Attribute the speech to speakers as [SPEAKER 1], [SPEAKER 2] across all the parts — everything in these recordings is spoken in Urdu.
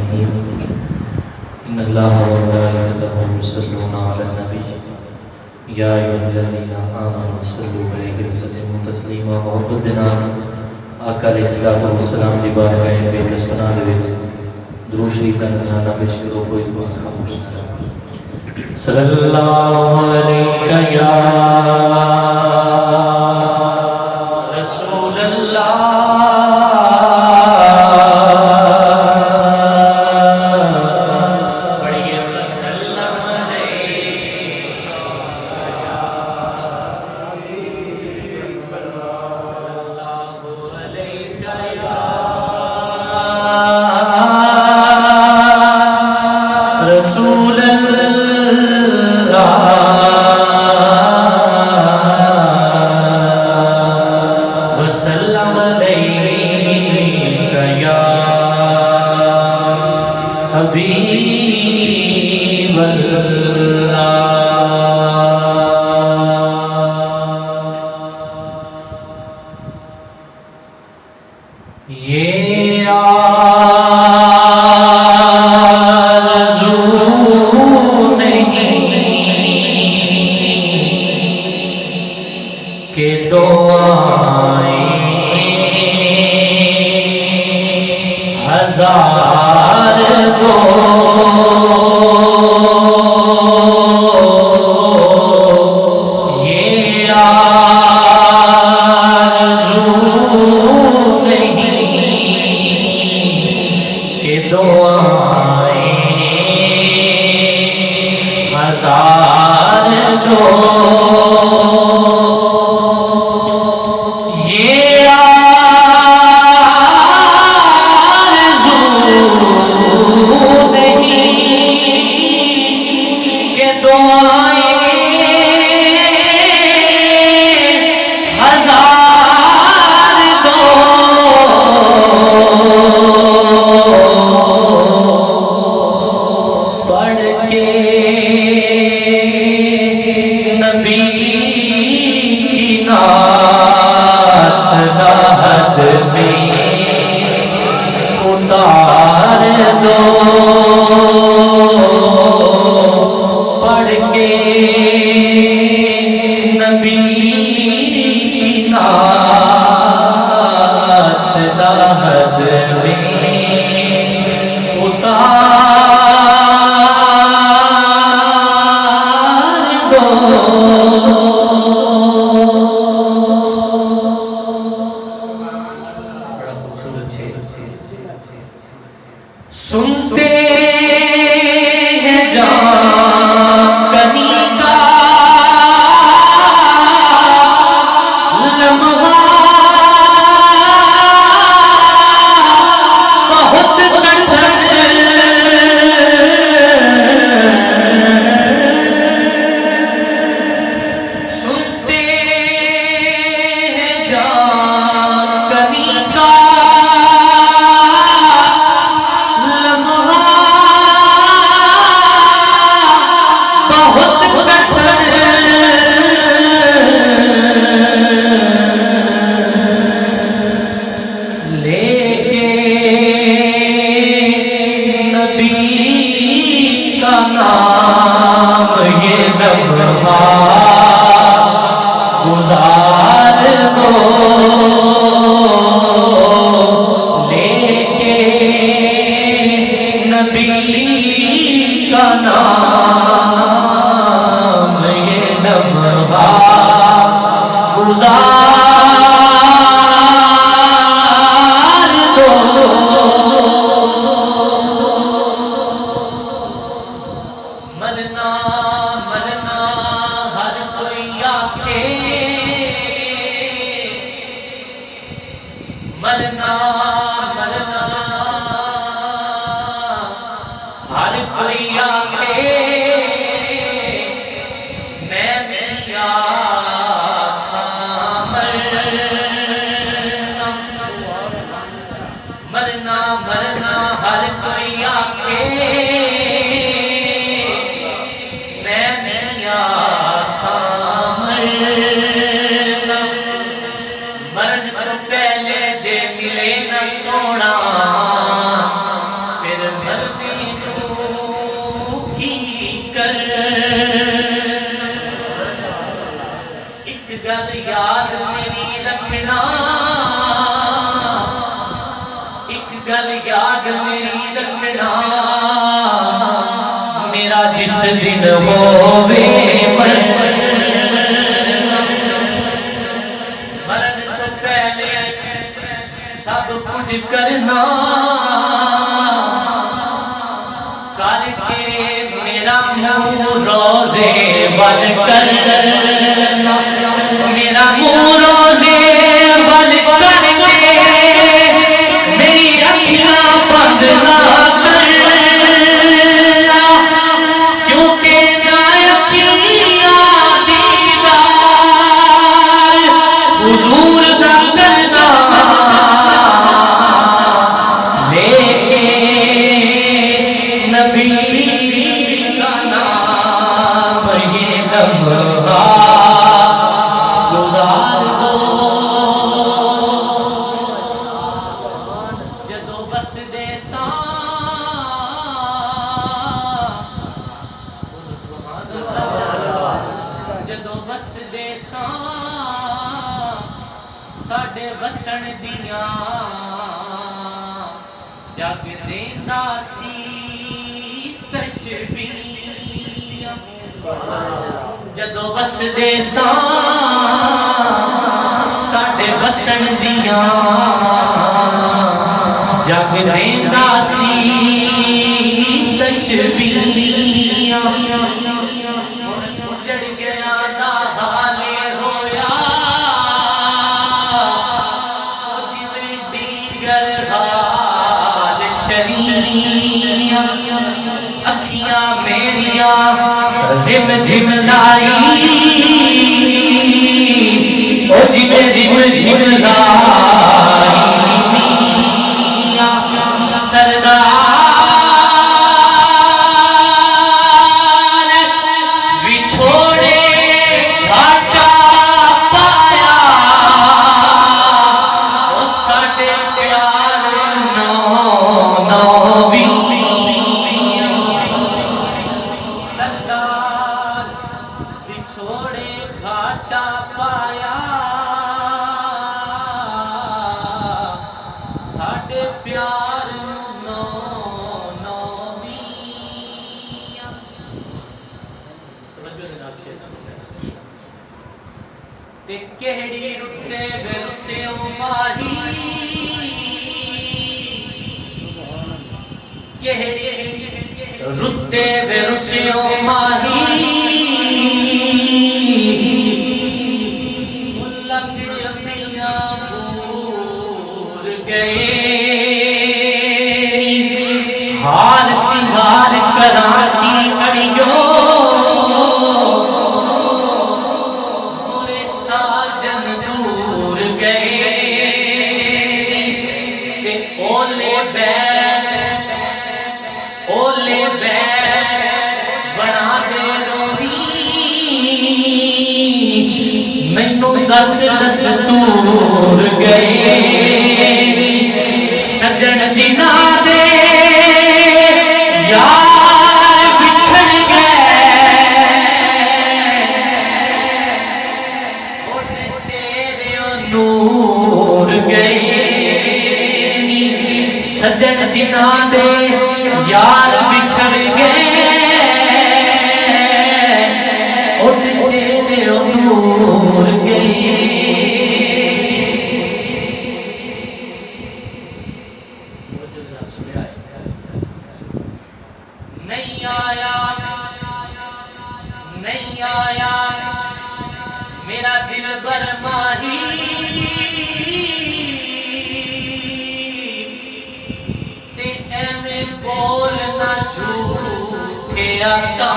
[SPEAKER 1] الرحيم إن الله وملائكته يصلون على النبي يا أيها الذين آمنوا صلوا عليه وسلموا تسليما محبت دینا آقا علیہ السلام دی بارگاہ بے کس پناہ دے وچ درود شریف کا نذرانہ پیش کرو کوئی زبان خاموش نہ رہے صلی اللہ علیہ یا رسول اللہ
[SPEAKER 2] مرن تو پہلے جے ملے نہ سونا پھر مرن
[SPEAKER 1] گل یاد میری رکھنا میرا جس دن ہووے مرن تو پہلے سب کچھ کرنا کر کے میرا منہ روزے بن کرنا میرا منہ روزے بن کر کے میری اکھیاں بند نہ کرنا کیونکہ نہ اکھیاں دیدار حضور دا کرنا لیکن نبی کا نام یہ لمحہ گزار دو جدو بس دے جدو بس دے ساڈے وسن دیاں جگ دیندا سی تشبیہ جدو بس دے ساڈے وسن دیاں جگ دیندا سی تشبیہ اجڑ گیا دا حالے رویا جویں دیگر حال شریعہ اکھیاں میریاں رم جھم لائی او جویں رم جھم لائی میاں سردار کہڑی رتے برسیوں ماہی کہڑی رتے برسیوں ماہی لگ میاں بھول گئے ہار سنگار کرا کی اڑیوں دس دس دور گئے سجن جنا دے یار بچھڑ گئے اُن چہروں نور گئے سجن جنا دے یار بچھڑ گئے اُن چہروں نور گئے نہیں آیا میرا دل بر ماہی تے ایویں بولنا جھوٹے آقا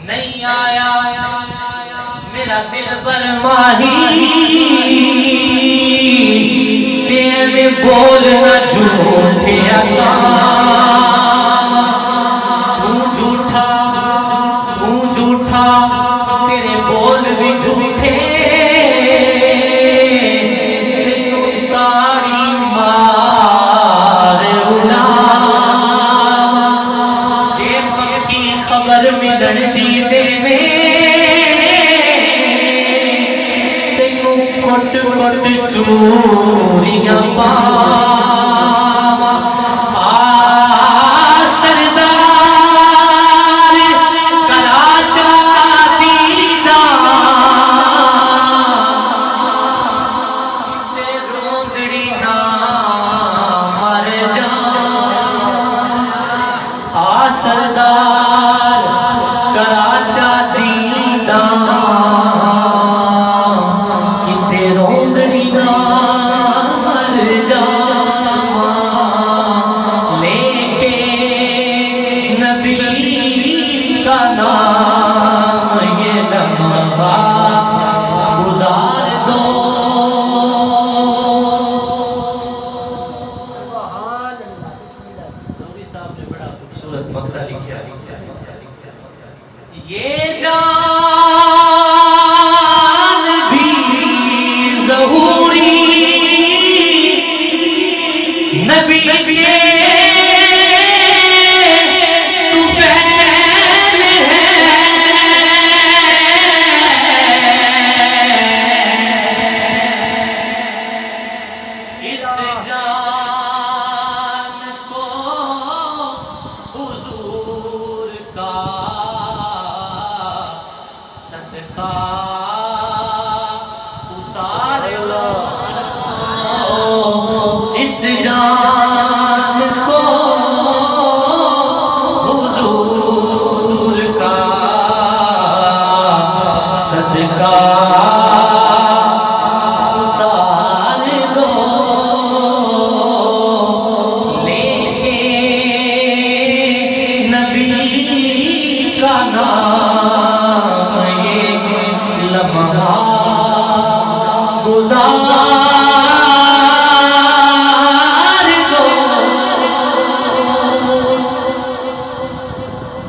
[SPEAKER 1] نہیں آیا میرا دل بر ماہی میں بولنا جھوٹے آقا تو جھوٹا تیرے بول بھی جھوٹے تینوں تاڑی مار اڑا جے پکی خبر ملن دی دے میں کٹ کٹ چوریاں پاواں سردار کراچا دیدہ کتے روندڑی نہ مر جاں سردار کراچا دیدہ کتے روندڑی نہ مر جاواں لے کے نبی کا نام یہ لمحہ گزار دو زوری صاحب نے بڑا خوبصورت مقطع لکھا یہ جان بھی ظہوری نبی کے طفیل ہے اس جان کو حضور کا صدقہ اتار لو اس جان